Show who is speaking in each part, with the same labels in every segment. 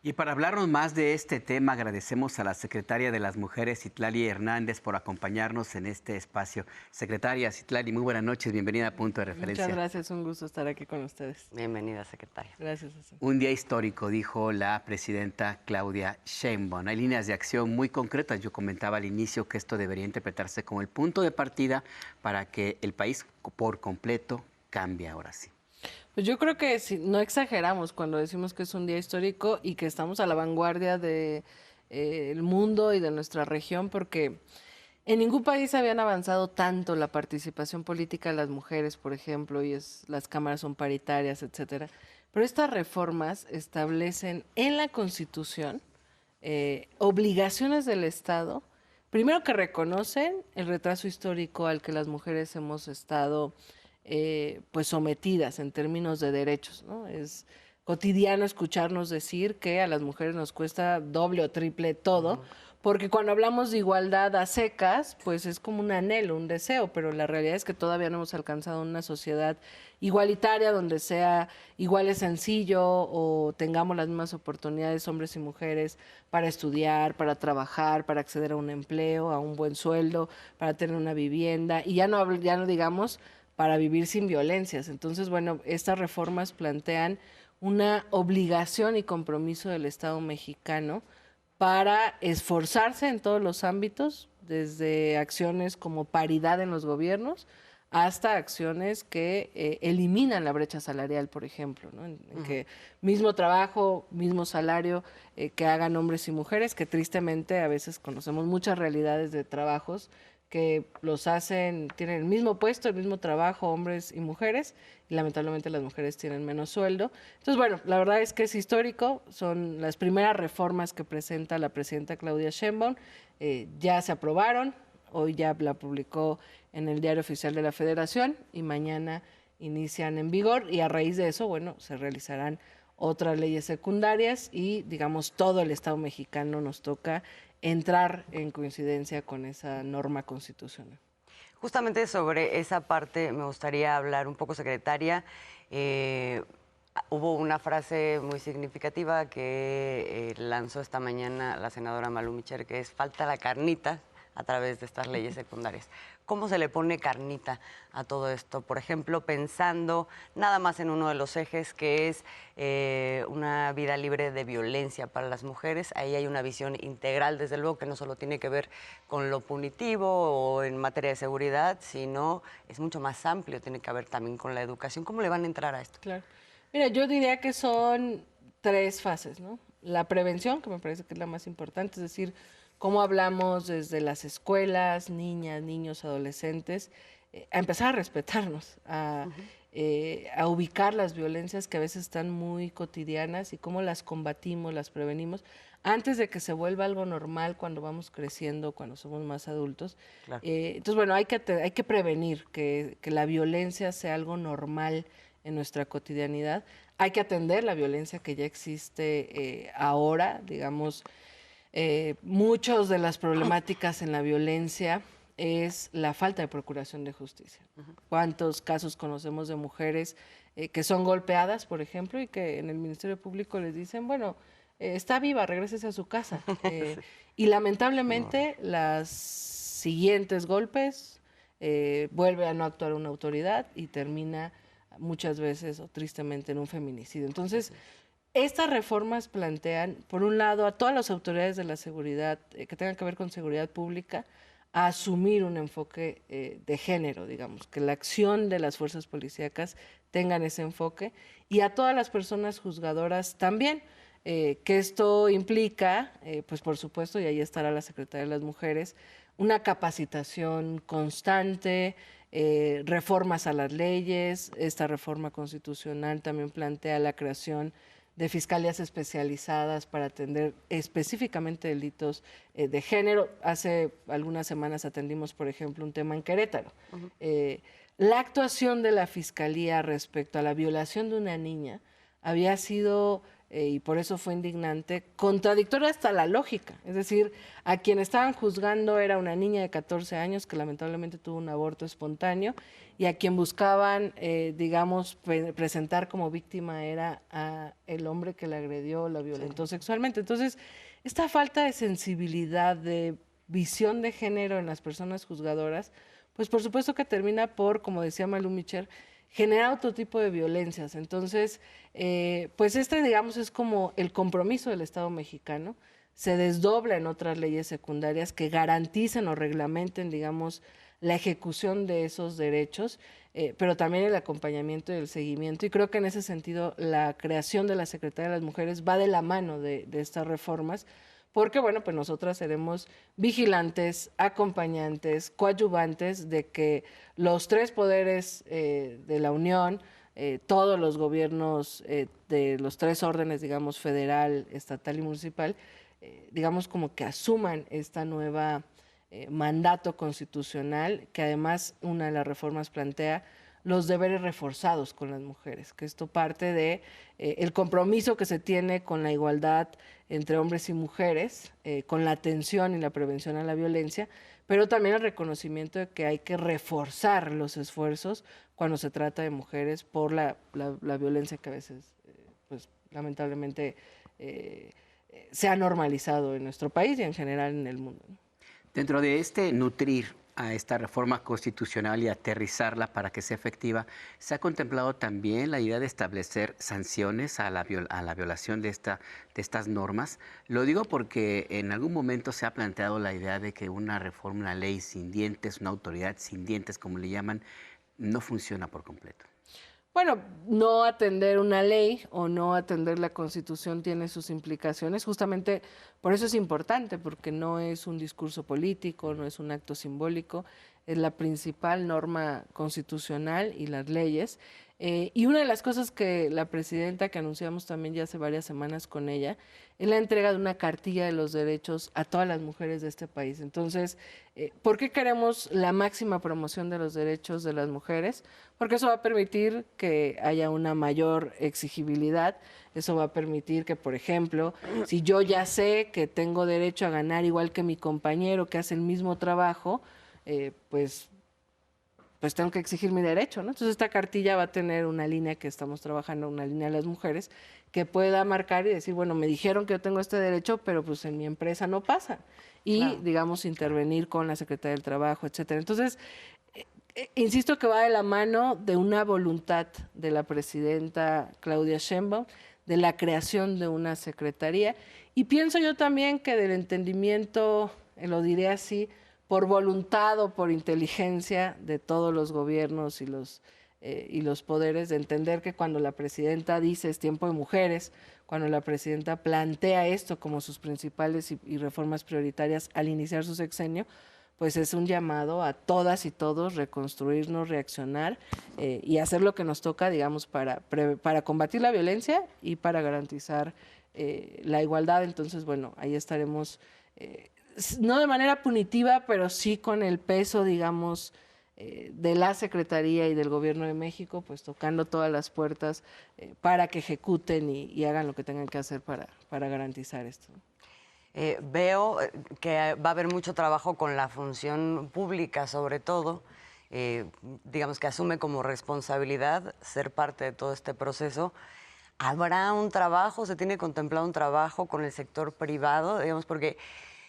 Speaker 1: Y para hablarnos más de este tema, agradecemos a la secretaria de las Mujeres, Citlali Hernández, por acompañarnos en este espacio. Secretaria Citlali, muy buenas noches, bienvenida a Punto de
Speaker 2: Muchas
Speaker 1: Referencia.
Speaker 2: gracias, un gusto estar aquí con ustedes.
Speaker 3: Bienvenida, secretaria.
Speaker 2: Gracias, César.
Speaker 1: Un día histórico, dijo la presidenta Claudia Sheinbaum. Hay líneas de acción muy concretas. Yo comentaba al inicio que esto debería interpretarse como el punto de partida para que el país por completo cambie ahora sí.
Speaker 2: Pues yo creo que si no exageramos cuando decimos que es un día histórico y que estamos a la vanguardia de el mundo y de nuestra región, porque en ningún país habían avanzado tanto la participación política de las mujeres, por ejemplo, las cámaras son paritarias, etcétera. Pero estas reformas establecen en la Constitución obligaciones del Estado, primero que reconocen el retraso histórico al que las mujeres hemos estado pues sometidas en términos de derechos, ¿no? Es cotidiano escucharnos decir que a las mujeres nos cuesta doble o triple todo, porque cuando hablamos de igualdad a secas, pues es como un anhelo, un deseo, pero la realidad es que todavía no hemos alcanzado una sociedad igualitaria donde sea igual de sencillo o tengamos las mismas oportunidades hombres y mujeres para estudiar, para trabajar, para acceder a un empleo, a un buen sueldo, para tener una vivienda y ya no digamos para vivir sin violencias. Entonces, bueno, estas reformas plantean una obligación y compromiso del Estado mexicano para esforzarse en todos los ámbitos, desde acciones como paridad en los gobiernos hasta acciones que eliminan la brecha salarial, por ejemplo, ¿no? En que mismo trabajo, mismo salario que hagan hombres y mujeres, que tristemente a veces conocemos muchas realidades de trabajos que los hacen, tienen el mismo puesto, el mismo trabajo, hombres y mujeres, y lamentablemente las mujeres tienen menos sueldo. Entonces, bueno, la verdad es que es histórico, son las primeras reformas que presenta la presidenta Claudia Sheinbaum, ya se aprobaron, hoy ya la publicó en el Diario Oficial de la Federación y mañana inician en vigor y a raíz de eso, bueno, se realizarán otras leyes secundarias y, digamos, todo el Estado mexicano nos toca entrar en coincidencia con esa norma constitucional.
Speaker 3: Justamente sobre esa parte me gustaría hablar un poco, secretaria. Hubo una frase muy significativa que lanzó esta mañana la senadora Malú Micher, que es falta la carnita a través de estas leyes secundarias. ¿Cómo se le pone carnita a todo esto? Por ejemplo, pensando nada más en uno de los ejes, que es una vida libre de violencia para las mujeres. Ahí hay una visión integral, desde luego, que no solo tiene que ver con lo punitivo o en materia de seguridad, sino es mucho más amplio, tiene que ver también con la educación. ¿Cómo le van a entrar a esto?
Speaker 2: Claro. Mira, yo diría que son 3 fases, ¿no? La prevención, que me parece que es la más importante, es decir, cómo hablamos desde las escuelas, niñas, niños, adolescentes, a empezar a respetarnos, a ubicar las violencias que a veces están muy cotidianas y cómo las combatimos, las prevenimos, antes de que se vuelva algo normal cuando vamos creciendo, cuando somos más adultos.
Speaker 3: Claro.
Speaker 2: Entonces, bueno, hay que prevenir que la violencia sea algo normal en nuestra cotidianidad. Hay que atender la violencia que ya existe ahora, digamos. Muchas de las problemáticas en la violencia es la falta de procuración de justicia. ¿Cuántos casos conocemos de mujeres que son golpeadas, por ejemplo, y que en el Ministerio Público les dicen, bueno, está viva, regrésese a su casa?
Speaker 3: Sí.
Speaker 2: Y lamentablemente las siguientes golpes vuelve a no actuar una autoridad y termina muchas veces o tristemente en un feminicidio. Entonces, estas reformas plantean, por un lado, a todas las autoridades de la seguridad que tengan que ver con seguridad pública, a asumir un enfoque de género, digamos, que la acción de las fuerzas policíacas tengan ese enfoque, y a todas las personas juzgadoras también, que esto implica, pues por supuesto, y ahí estará la Secretaría de las Mujeres, una capacitación constante, reformas a las leyes. Esta reforma constitucional también plantea la creación de fiscalías especializadas para atender específicamente delitos de género. Hace algunas semanas atendimos, por ejemplo, un tema en Querétaro. La actuación de la Fiscalía respecto a la violación de una niña había sido y por eso fue indignante, contradictoria hasta la lógica. Es decir, a quien estaban juzgando era una niña de 14 años que lamentablemente tuvo un aborto espontáneo, y a quien buscaban, digamos, presentar como víctima era a el hombre que la agredió, la violentó sexualmente. Entonces, esta falta de sensibilidad, de visión de género en las personas juzgadoras, pues por supuesto que termina por, como decía Malú Micher, generar otro tipo de violencias. Entonces, pues digamos, es como el compromiso del Estado mexicano, se desdobla en otras leyes secundarias que garanticen o reglamenten, digamos, la ejecución de esos derechos, pero también el acompañamiento y el seguimiento. Y creo que en ese sentido la creación de la Secretaría de las Mujeres va de la mano de estas reformas, porque, bueno, pues nosotras seremos vigilantes, acompañantes, coadyuvantes de que los tres poderes de la Unión, todos los gobiernos de los tres órdenes, digamos, federal, estatal y municipal, digamos, como que asuman esta nueva mandato constitucional, que además una de las reformas plantea los deberes reforzados con las mujeres, que esto parte de el compromiso que se tiene con la igualdad entre hombres y mujeres, con la atención y la prevención a la violencia, pero también el reconocimiento de que hay que reforzar los esfuerzos cuando se trata de mujeres por la violencia que a veces, pues lamentablemente, se ha normalizado en nuestro país y en general en el mundo, ¿no?
Speaker 1: Dentro de este nutrir a esta reforma constitucional y aterrizarla para que sea efectiva, ¿se ha contemplado también la idea de establecer sanciones a la violación de estas normas? Lo digo porque en algún momento se ha planteado la idea de que una reforma, una ley sin dientes, una autoridad sin dientes, como le llaman, no funciona por completo.
Speaker 2: Bueno, no atender una ley o no atender la Constitución tiene sus implicaciones. Justamente por eso es importante, porque no es un discurso político, no es un acto simbólico, es la principal norma constitucional y las leyes. Y una de las cosas que la presidenta, que anunciamos también ya hace varias semanas con ella, es la entrega de una cartilla de los derechos a todas las mujeres de este país. Entonces, ¿por qué queremos la máxima promoción de los derechos de las mujeres? Porque eso va a permitir que haya una mayor exigibilidad, eso va a permitir que, por ejemplo, si yo ya sé que tengo derecho a ganar igual que mi compañero que hace el mismo trabajo, pues tengo que exigir mi derecho, ¿no? Entonces esta cartilla va a tener una línea que estamos trabajando, una línea de las mujeres, que pueda marcar y decir, bueno, me dijeron que yo tengo este derecho, pero pues en mi empresa no pasa. Y, claro, digamos, intervenir con la Secretaría del Trabajo, etcétera. Entonces, insisto que va de la mano de una voluntad de la presidenta Claudia Sheinbaum, de la creación de una secretaría, y pienso yo también que del entendimiento, lo diré así, por voluntad o por inteligencia de todos los gobiernos y los poderes, de entender que cuando la presidenta dice es tiempo de mujeres, cuando la presidenta plantea esto como sus principales y reformas prioritarias al iniciar su sexenio, pues es un llamado a todas y todos reconstruirnos, reaccionar y hacer lo que nos toca, digamos, para combatir la violencia y para garantizar la igualdad. Entonces, bueno, ahí estaremos no de manera punitiva, pero sí con el peso, digamos, de la Secretaría y del Gobierno de México, pues tocando todas las puertas para que ejecuten y hagan lo que tengan que hacer para garantizar esto.
Speaker 3: Veo que va a haber mucho trabajo con la función pública, sobre todo, digamos que asume como responsabilidad ser parte de todo este proceso. ¿Habrá un trabajo, se tiene contemplado un trabajo con el sector privado, digamos, porque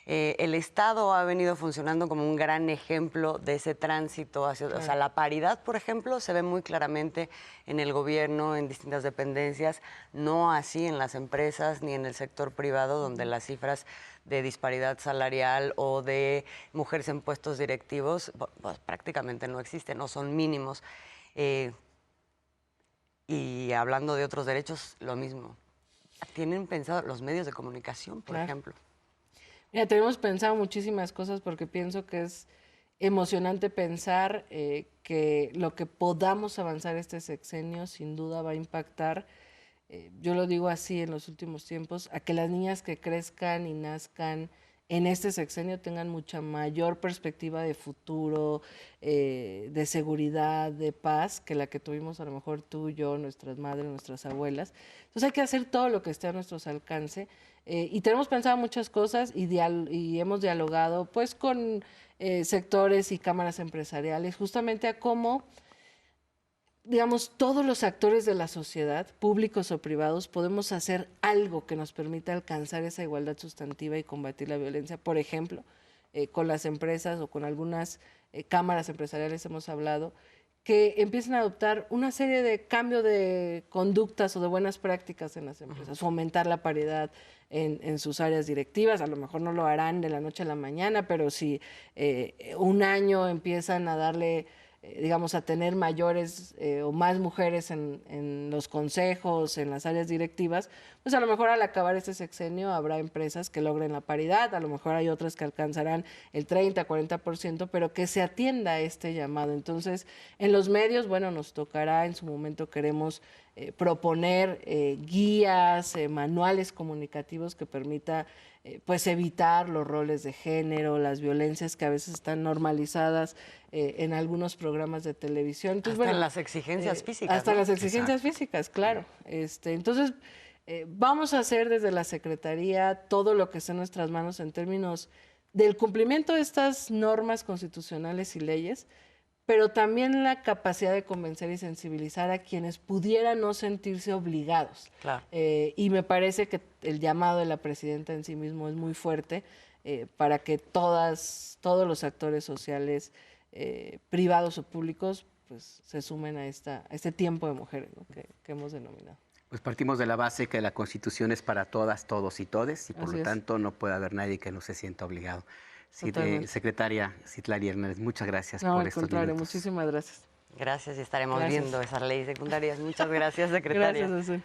Speaker 3: el Estado ha venido funcionando como un gran ejemplo de ese tránsito hacia, claro, o sea, la paridad, por ejemplo, se ve muy claramente en el gobierno, en distintas dependencias, no así en las empresas ni en el sector privado, donde las cifras de disparidad salarial o de mujeres en puestos directivos pues, prácticamente no existen, no son mínimos. Y hablando de otros derechos, lo mismo. ¿Tienen pensado los medios de comunicación, por ejemplo?
Speaker 2: Mira, tenemos pensado muchísimas cosas porque pienso que es emocionante pensar que lo que podamos avanzar este sexenio sin duda va a impactar, yo lo digo así en los últimos tiempos, a que las niñas que crezcan y nazcan en este sexenio tengan mucha mayor perspectiva de futuro, de seguridad, de paz, que la que tuvimos a lo mejor tú, yo, nuestras madres, nuestras abuelas. Entonces hay que hacer todo lo que esté a nuestros alcances. Y tenemos pensado muchas cosas y hemos dialogado pues con sectores y cámaras empresariales justamente a cómo, digamos, todos los actores de la sociedad, públicos o privados, podemos hacer algo que nos permita alcanzar esa igualdad sustantiva y combatir la violencia. Por ejemplo, con las empresas o con algunas cámaras empresariales hemos hablado, que empiecen a adoptar una serie de cambios de conductas o de buenas prácticas en las empresas, fomentar la paridad en sus áreas directivas. A lo mejor no lo harán de la noche a la mañana, pero si un año empiezan a darle, digamos, a tener mayores o más mujeres en los consejos, en las áreas directivas, pues a lo mejor al acabar este sexenio habrá empresas que logren la paridad, a lo mejor hay otras que alcanzarán el 30, 40%, pero que se atienda a este llamado. Entonces, en los medios, bueno, nos tocará, en su momento queremos proponer guías, manuales comunicativos que permita pues evitar los roles de género, las violencias que a veces están normalizadas en algunos programas de televisión. Entonces,
Speaker 3: hasta las exigencias físicas.
Speaker 2: Hasta
Speaker 3: ¿no?
Speaker 2: las exigencias físicas, claro. Entonces, vamos a hacer desde la Secretaría todo lo que esté en nuestras manos en términos del cumplimiento de estas normas constitucionales y leyes, pero también la capacidad de convencer y sensibilizar a quienes pudieran no sentirse obligados.
Speaker 3: Claro.
Speaker 2: Y me parece que el llamado de la presidenta en sí mismo es muy fuerte para que todos los actores sociales, privados o públicos, pues se sumen a este tiempo de mujeres, ¿no? que hemos denominado.
Speaker 1: Pues partimos de la base que la Constitución es para todas, todos y todes, y por lo tanto no puede haber nadie que no se sienta obligado. Secretaria Citlali Hernández, muchas gracias por estos minutos. No, al contrario,
Speaker 2: muchísimas gracias.
Speaker 3: Gracias y estaremos viendo esas leyes secundarias. Muchas gracias, secretaria.
Speaker 2: Gracias, Azul.